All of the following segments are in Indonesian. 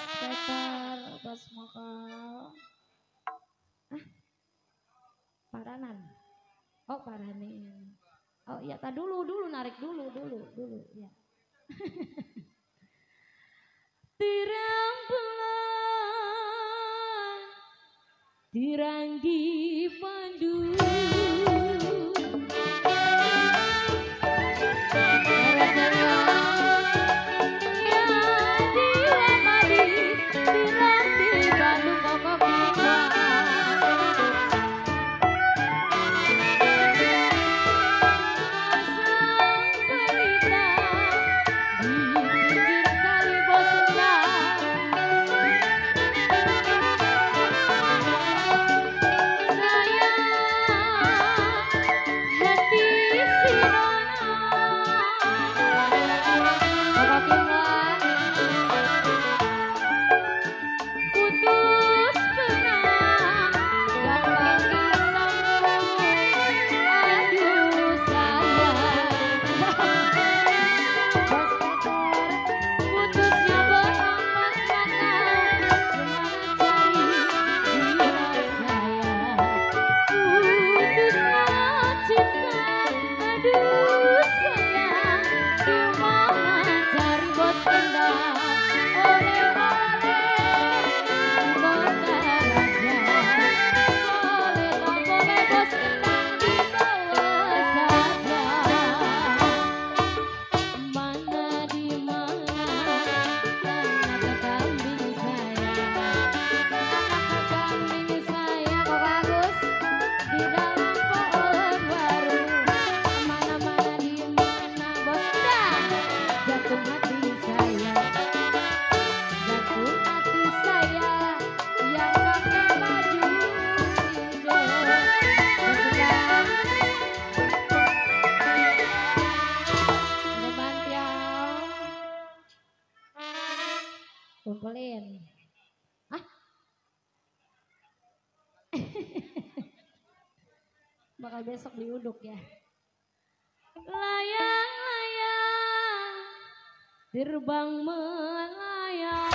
Peter, Bos Mokal. Paranan. Oh, paranin. Oh iya, tak dulu narik dulu ya. Tirang bulan, tirang di pandu. Kumpulin. Bakal besok diuduk ya. Layang-layang terbang melayang.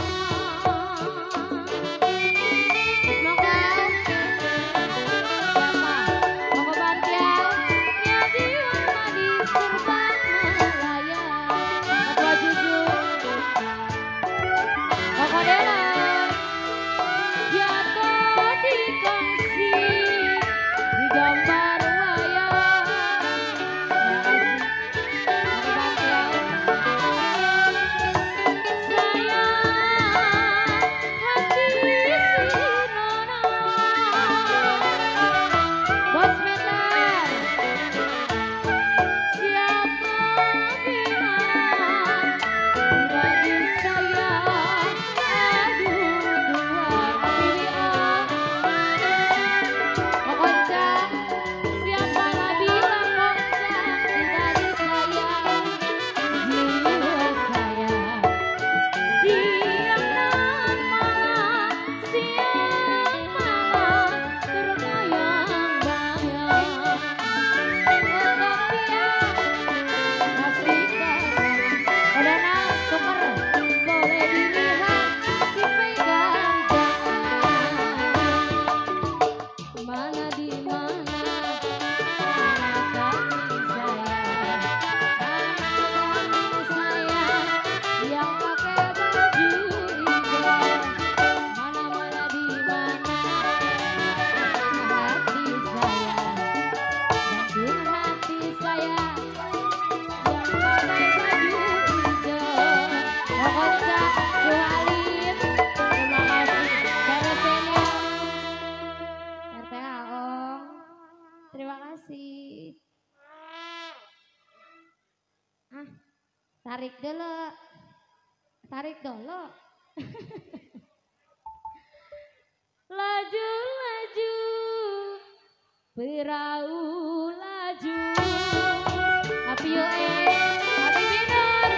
Tarik dulu. Laju-laju perahu laju. Api yo api minor.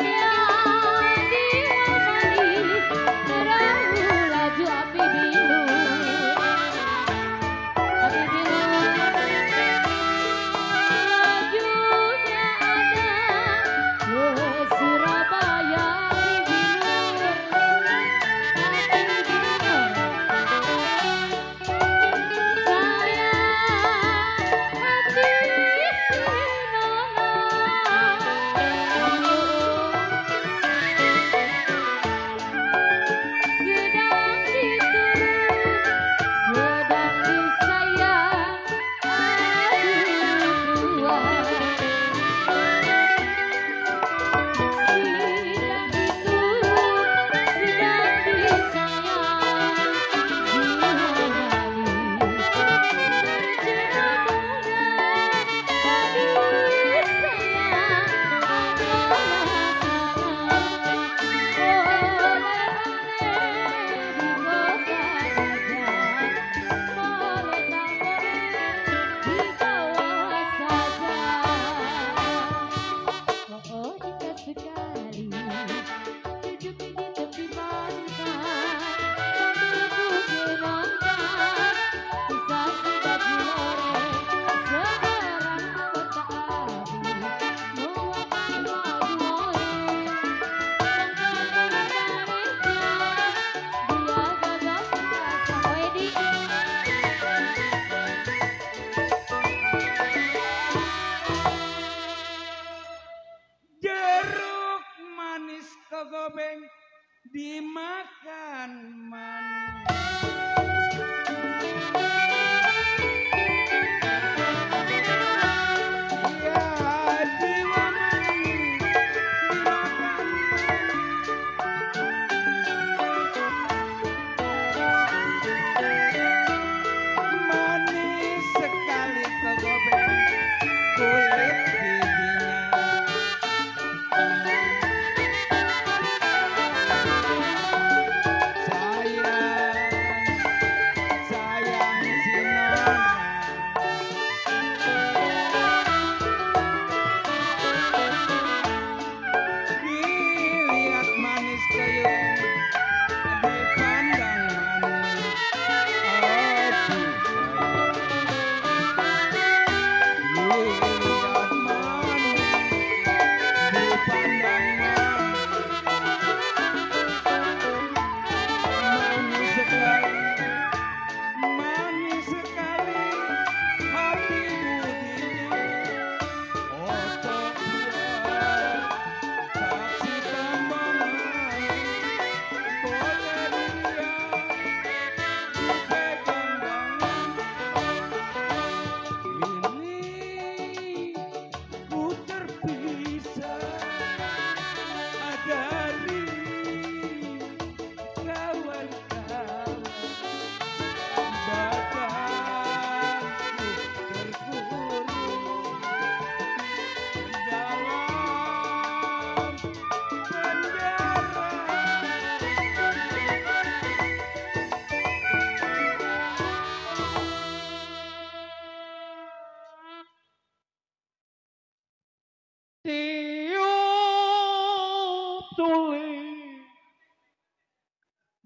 Ya jiwa manis perahu laju api minor. Api minor. Lajunya ada ke Surabaya. gobeng dimakan manis.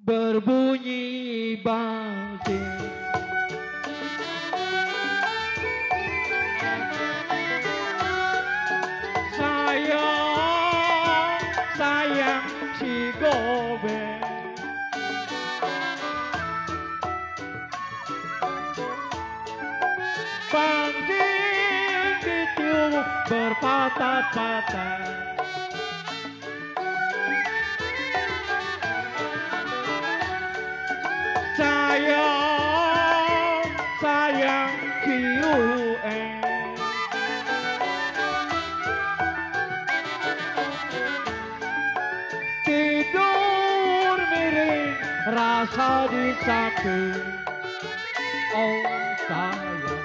Berbunyi bangkit, sayang si gobeng, bangkit ditiup berpatah-patah. Sayang kiuen, tidur miring rasa di samping. Oh sayang,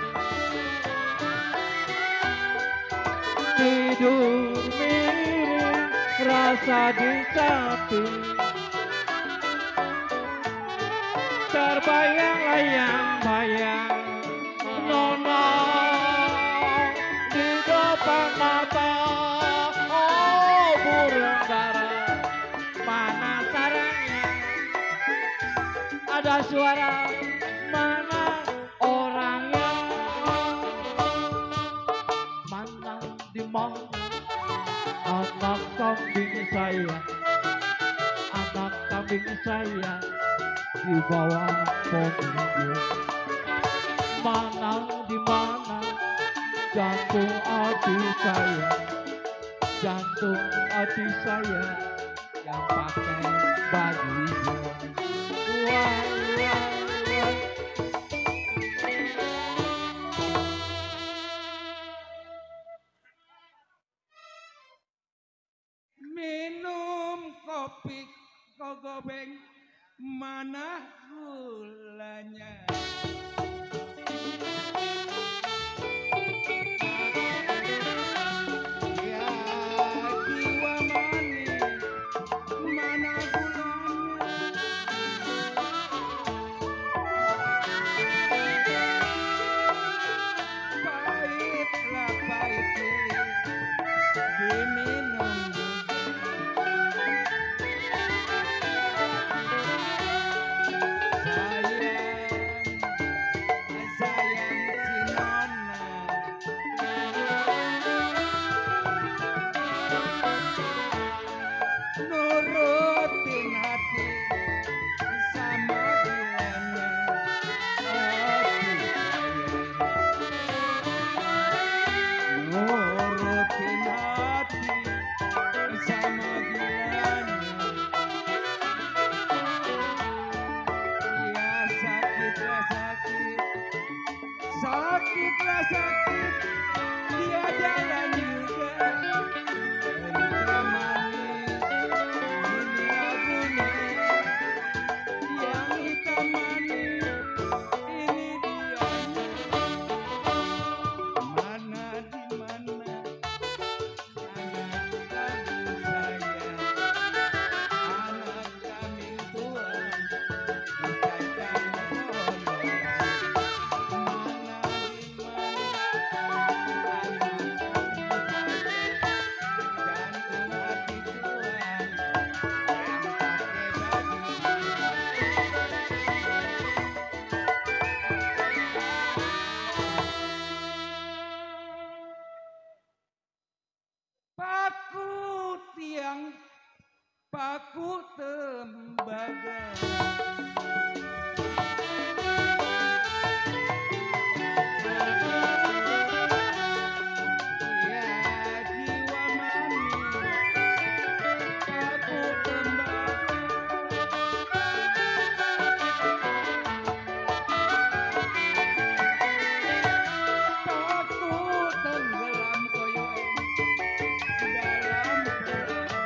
tidur miring rasa di samping. Terbayang-layang-bayang Nona di depan mata. Oh burung dara, mana sarangnya? Ada suara, mana orangnya? Mana di mana anak kambing saya? Anak kambing saya di bawah pohon. Mana di mana jantung hati saya, jantung hati saya yang pakai baju hijau. Wah, wah, wah. Minum kopi gobeng mana gulanya? Ya jiwa manis mana gulanya? Pahitlah pahit pilih diminum. Nurutin hati sama gilanya. sakit dia jalan juga. Ente manis ini lagunya, yang hitam manis ini dianya. Mana di mana anak lagu saya, anak kambing tua di kacang rono. Mana di mana anak kambing saya, jantung hati tuan yang pakai baju paku tiang, paku tembaga. Ya jiwa manis, paku tembaga. Paku tenggelam koyoke dalam perang.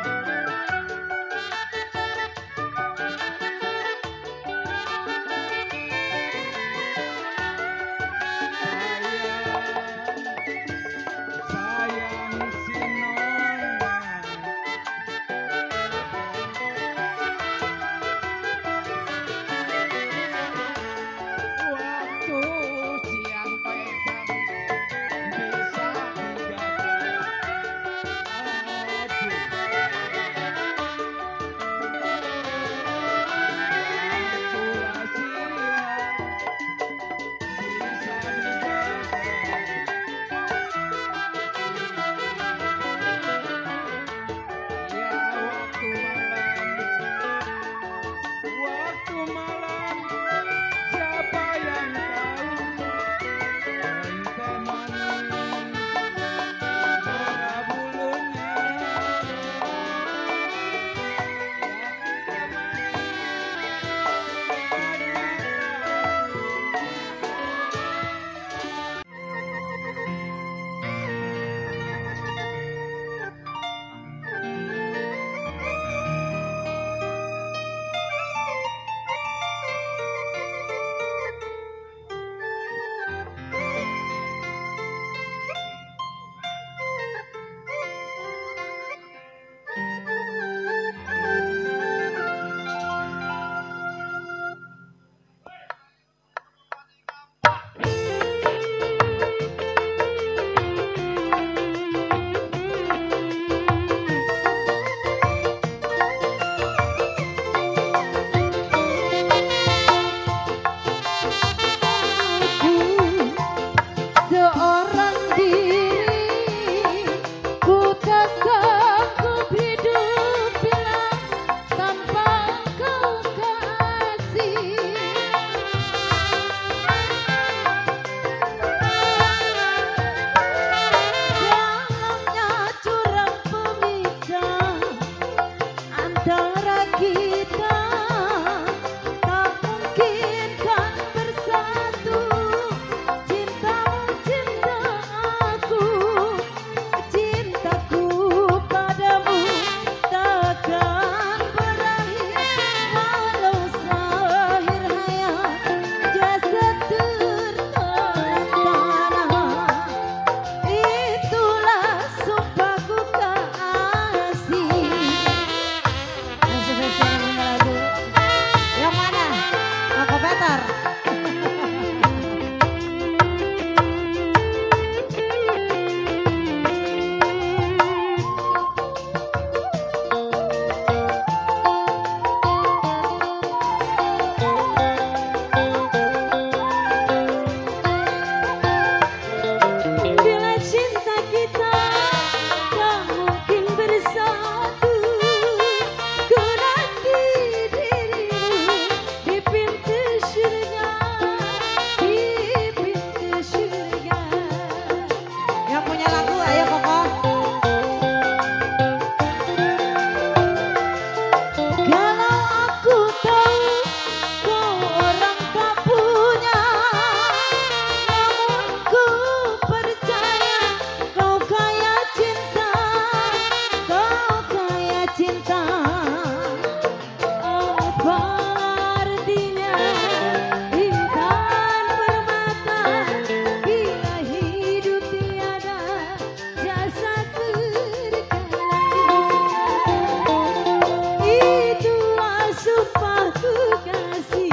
sumpah ku kasih.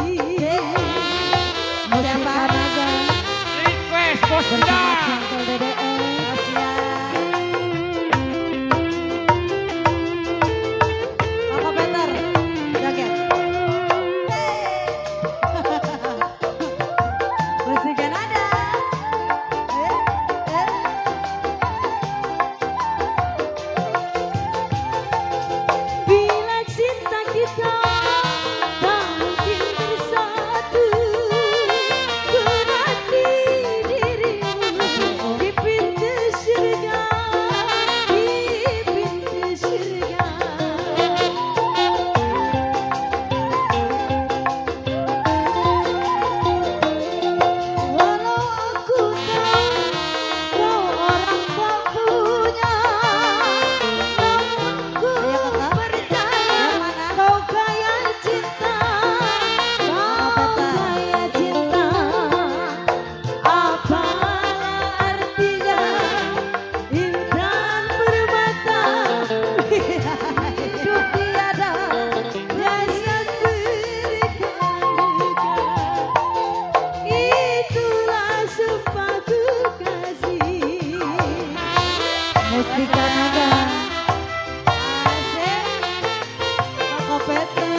Siapa? Request bos Bersama dah. Gentle DDS. Kakak Peter, joget. Musikan ada. Bila cinta kita tak mungkin bersatu, ku nanti dirimu di pintu surga, di pintu surga. Walau aku tahu kau orang tak punya, namun ku percaya kau kaya cinta, kau kaya cinta. Apalah artinya intan permata, hidup tiada jasad berkeluarga. Itulah sumpahku kasih. Mustika Naga. Asik. Kakak Peter.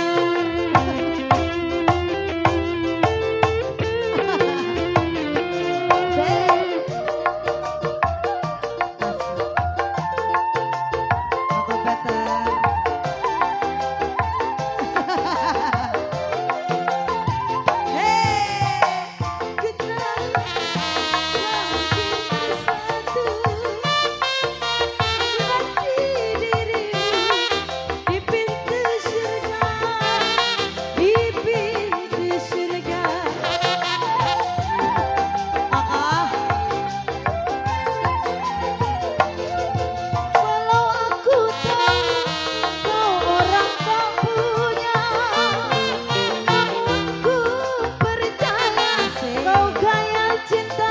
Kakak Peter. Kita makin bersatu, nanti dirimu di pintu surga, di pintu surga. Walau aku tahu kau orang tak punya, namun ku percaya kau kaya cinta,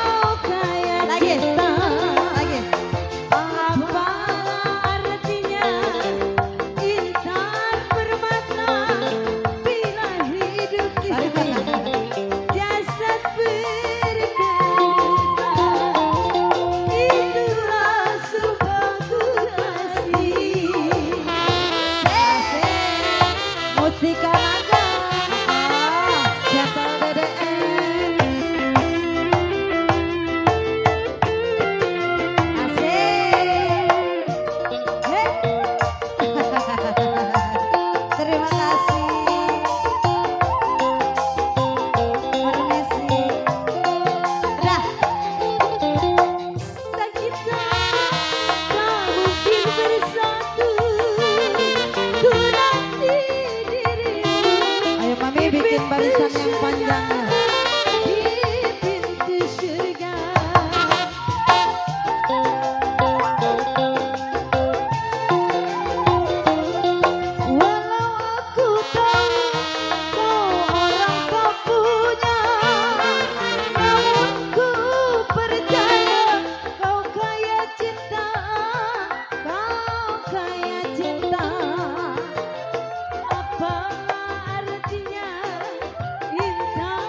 kau kaya Lagi. cinta. Lagi. Apalah artinya intan permata bila hidup kita jasad berkeluarga. Itulah sumpahku kasih. Mustika Naga. Gentle DDS. Asik. Terima kasih. Permisi. Udah. Cinta kita tak mungkin bersatu, ku nanti dirimu Ayo Mami bikin barisan yang panjangnya. di pintu surga. Walau aku tahu kau orang tak punya, namun ku percaya kau kaya cinta, kau kaya cinta. Apalah artinya intan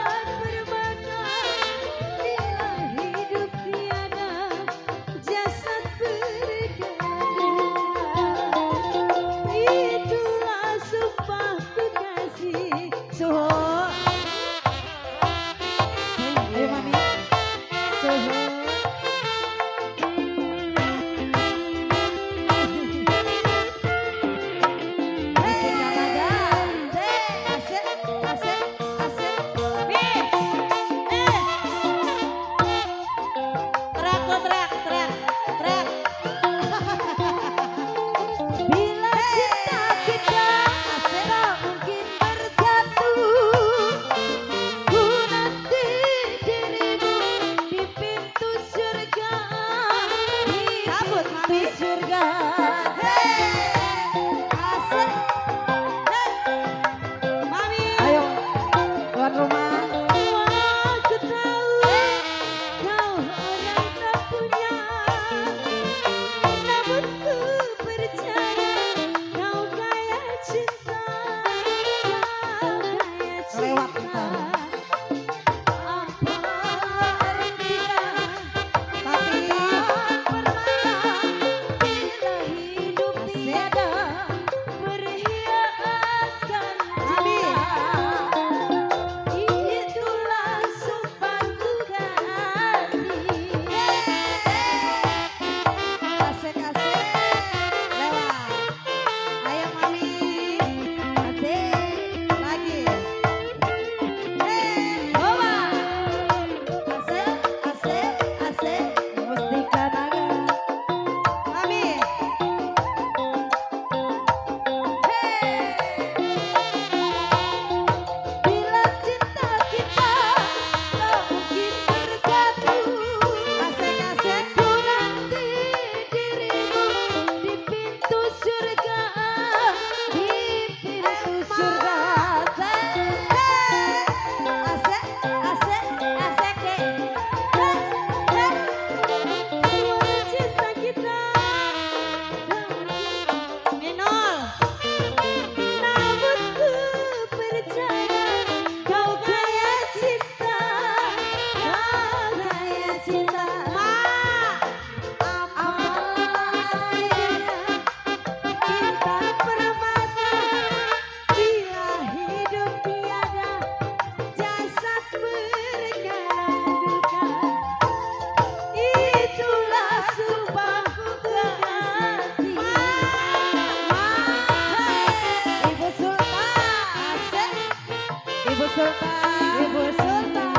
Sultan. Ibu Sultan.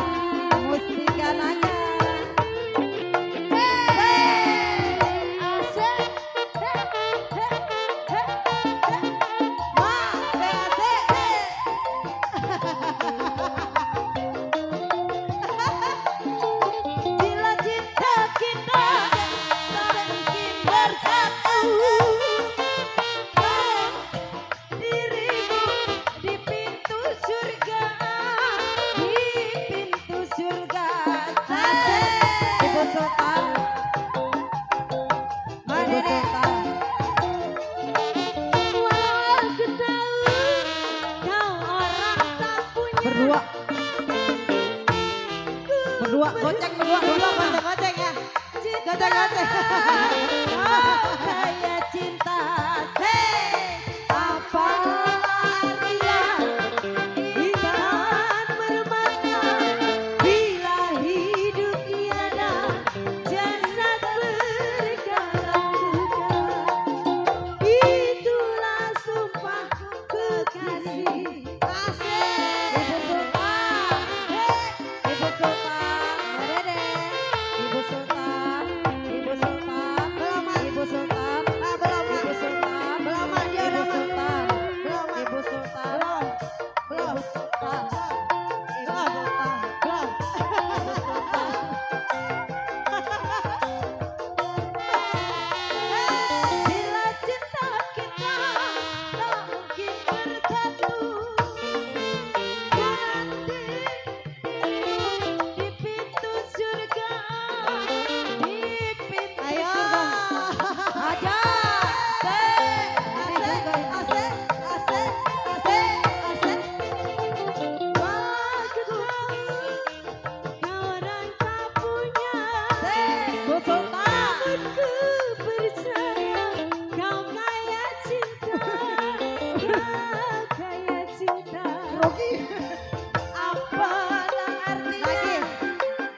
Mustika Naga. Asik. Bila cinta kita semakin bersatu, dirimu di pintu surga, di pintu surga. Asik. Ibu Sultan. Ibu Sultan. Walau aku tahu kau orang tak punya. Berdua. Berdua goceng, berdua goceng ya. Goceng. Kayak cinta, apa artinya ikan bermana bila hidup tiada jasad berkalang duka. Itulah sumpah kekasih. Asik. Ibu Sultan. Ibu Sultan. Dede. Ibu Sultan. Ibu Sultan. Belum, Ma. Ibu Sultan. Ah, belum, Ma. Ibu Sultan. Belum, Ma. Dia udah, Ma. Belum, Ma. Ibu Sultan. Belum. Ibu Sultan. Ibu Sultan. Belum. Bila cinta kita tak mungkin bersatu, nanti di pintu surga, di pintu Ayo. surga. Aja. Asik. Asik. Asik. Asik. Waktu kau orang tak punya. Ibu Sultan. Ku percaya kau kaya cinta, kau kaya cinta. Rogi. Apalah artinya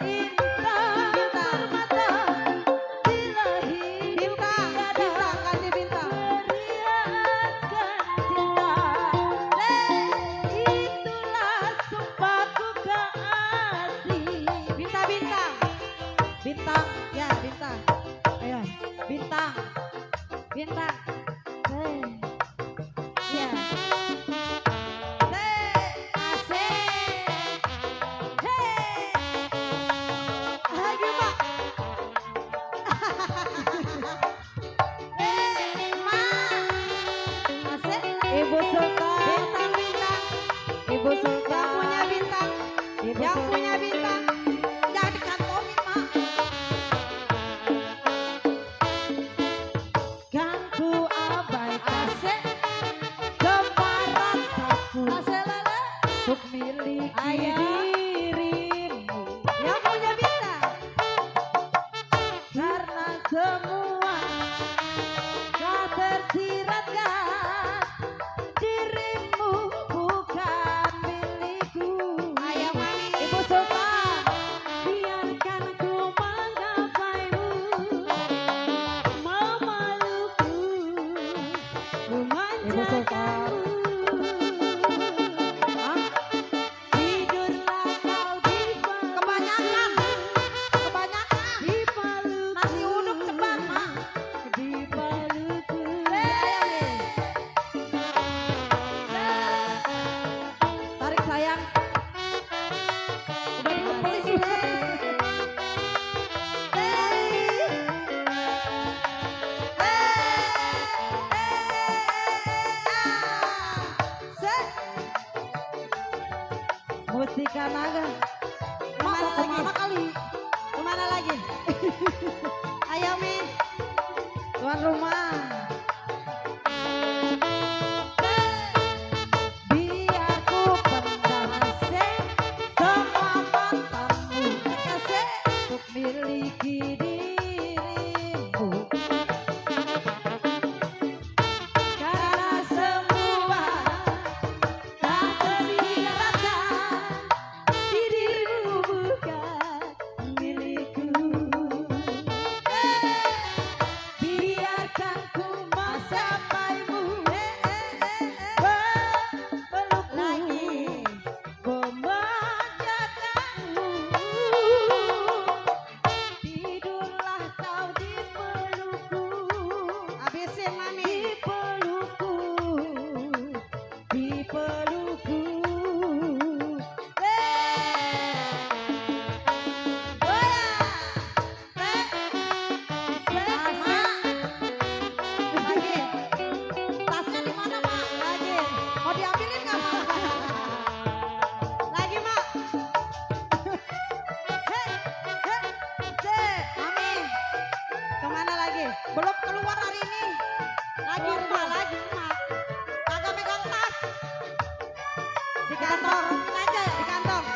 bintang permata bila hidup tiada Ganti bintang. meriaskan cinta. Itulah sumpahku kasih. Bintang. Bintang. Ya, bintang. Ayo, bintang. Bintang. Ya. Asik. Lagi, Pak. Asik. Ibu Sultan. Bintang. Ibu Sultan. Yang punya bintang. Ibu Yang Sultan. punya bintang. Jangan dikantongin, Mak. Kan ku abaikan semua rasaku untuk miliki dirimu. Yang punya bintang. Karena semua kau tersiratkan, dirimu bukan milikku. Ayo, Mami. Ibu Sultan, biarkan ku menggapaimu, memelukku, Ibu Sultan. memanjakanmu. Tidurlah kau di Kebanyakan. di palukku, Nasi uduk cepat, Ma. di palukku. Tarik sayang. Udah dikumpulin. Mustika Naga. Mau kemana kali? Kemana lagi? Ayo, Mi. Tuan rumah. Biar ku pendam semua mantanmu, untuk miliki dirimu. Karena semua tak tersiratkan, dirimu bukan milikku. Biarkan ku diambilin nggak Mak? Lagi Mak. Hei, hei, se, Mami. Kemana lagi? Belum keluar hari ini. Lagi Mak, lagi Mak. Kagak megang tas. Di kantong, aja ya di kantong.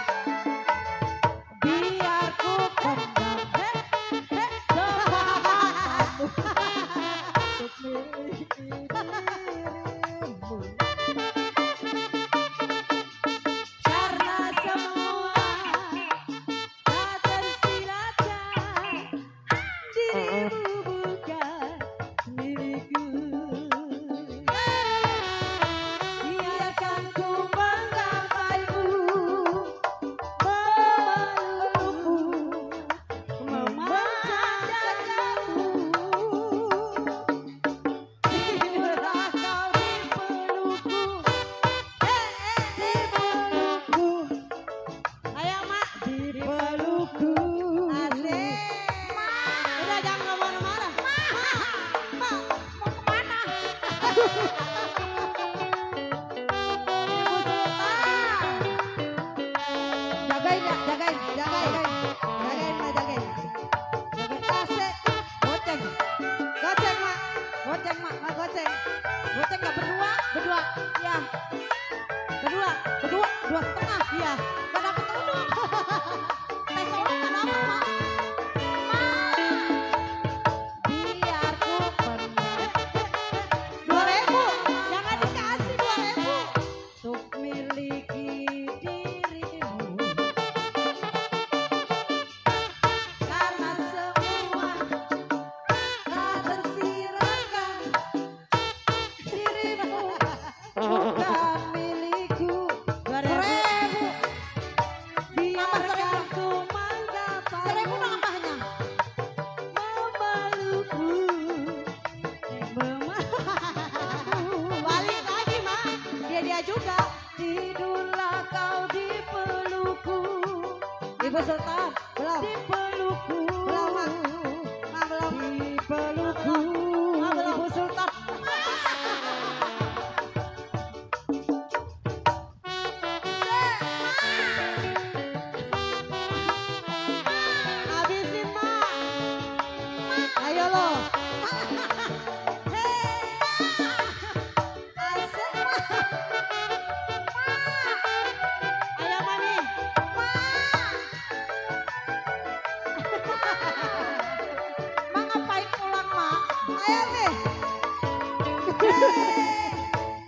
Biar ku pendam. Hei, hei, semangatmu untuk miliki dirimu. Karena semua tak tersiratkan, dirimu bukan milikku. Biarkan ku menggapaimu, memelukmu, memanjakanmu. Tidurlah kau di pelukku, dipelukku. Ayo Mak, di pelukku. Asik. Udah jangan kemana-mana. Mak, mau kemana? Ibu Sultan. Jagain ya, jagain, jagain, jagain Mak, jagain. Jagain asik. Goceng, goceng Mak, goceng Mak, Mak goceng. Goceng nggak berdua, berdua, iya. Berdua, berdua, dua setengah, iya. Gak dapet udung. Tes solo gak dapet Mak. Biar ku pendam. 2.000, jangan dikasih 2.000. Untuk miliki dirimu. Karena semua tak tersiratkan, dirimu bukan milikku. 2.000. Biarkan ku menggapaimu, nambahnya. Memelukmu, balik lagi Mak, dia juga. Tidurlah kau di pelukku. Ibu Sultan, belum. Di pelukku. Belum Mak. Mak belum. Di pelukku. Mak belum. Ibu Sultan. Habisin Mak. Ayo lo. Hei. Asik Mak. Ayo Mami. Mak ngapain pulang Mak? Ayo nih.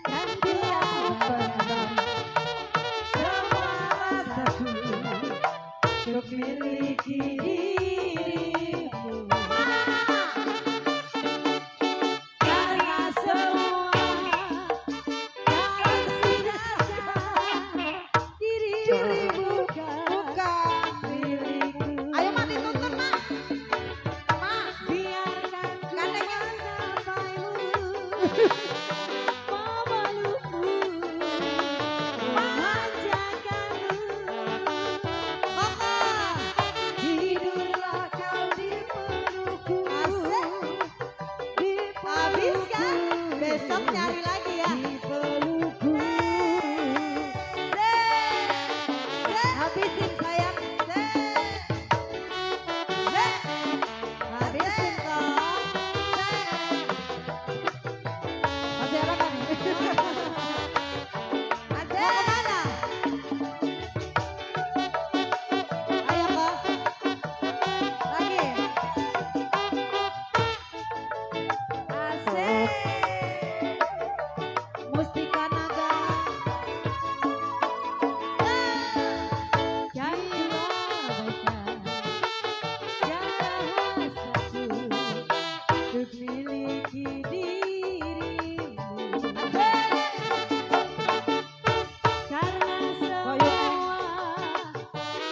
Dan dia pendam semua rasaku untuk miliki dirimu. Karena semua tak tersiratkan, dirimu bukan milikku. Ayo Mak dituntun Mak. Mak, biarkan gandengnya menggapaimu, memelukmu, memanjakanmu. Tidurlah kau di pelukku. Asik. Habis kan? Besok nyari lagi ya. Di pelukku. Habisin sayang. Habisin toh. Masih ada kan nih? Mau kemana? Ayo kok. Lagi. Asik. Mustika Naga. Jangan abaikan segala hasratku untuk miliki dirimu. Karena semua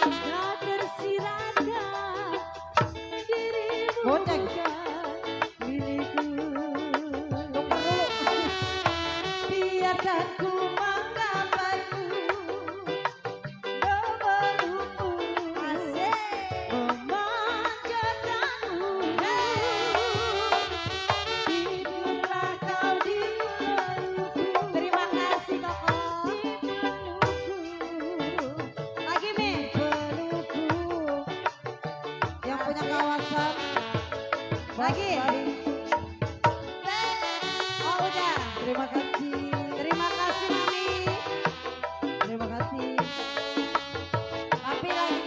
tak tersiratkan, dirimu bukan milikku. Biarkan ku menggapaimu, memelukmu, memanjakanmu. Tidurlah kau di pelukku. Terima kasih Koko. Lagi. Oh udah. Terima kasih. Terima kasih Mami. Terima kasih. Tapi lagi.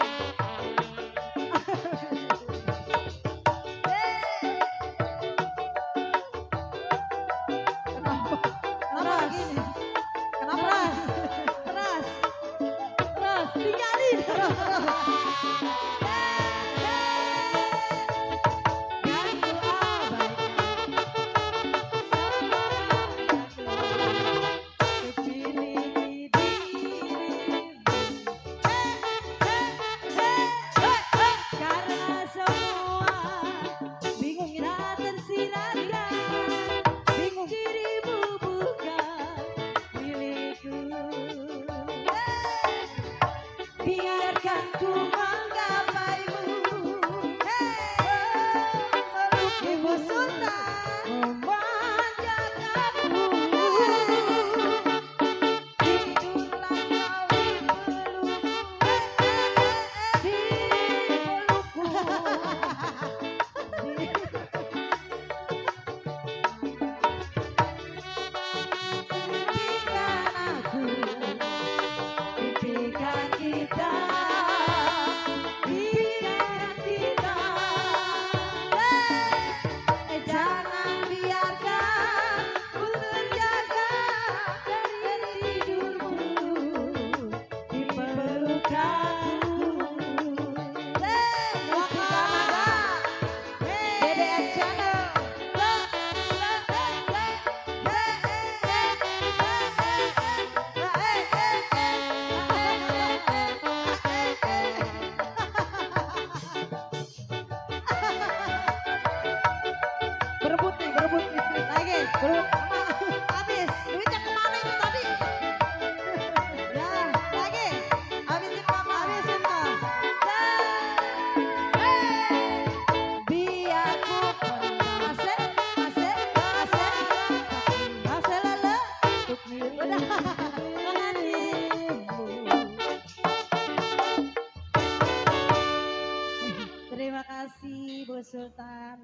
Kenapa? Kenapa gini? Kenapa? Terus. Terus. Tinggalin. Biarkan ku menggapaimu, Ibu Sultan memanjakanmu. Tidurlah kau di pelukku, Impikan aku, impikan kita, impikan kita. Jangan biarkan ku terjaga dari tidurmu di pelukanku. DDS Channel. Berebut nih. Lagi, berebut. Habis. Duitnya kemana itu tadi? Ya, lagi. Habisin Mama. Habisin Mama. Biar ku pernah masih lele untuk milik. Udah. Terima kasih Bu Sultan.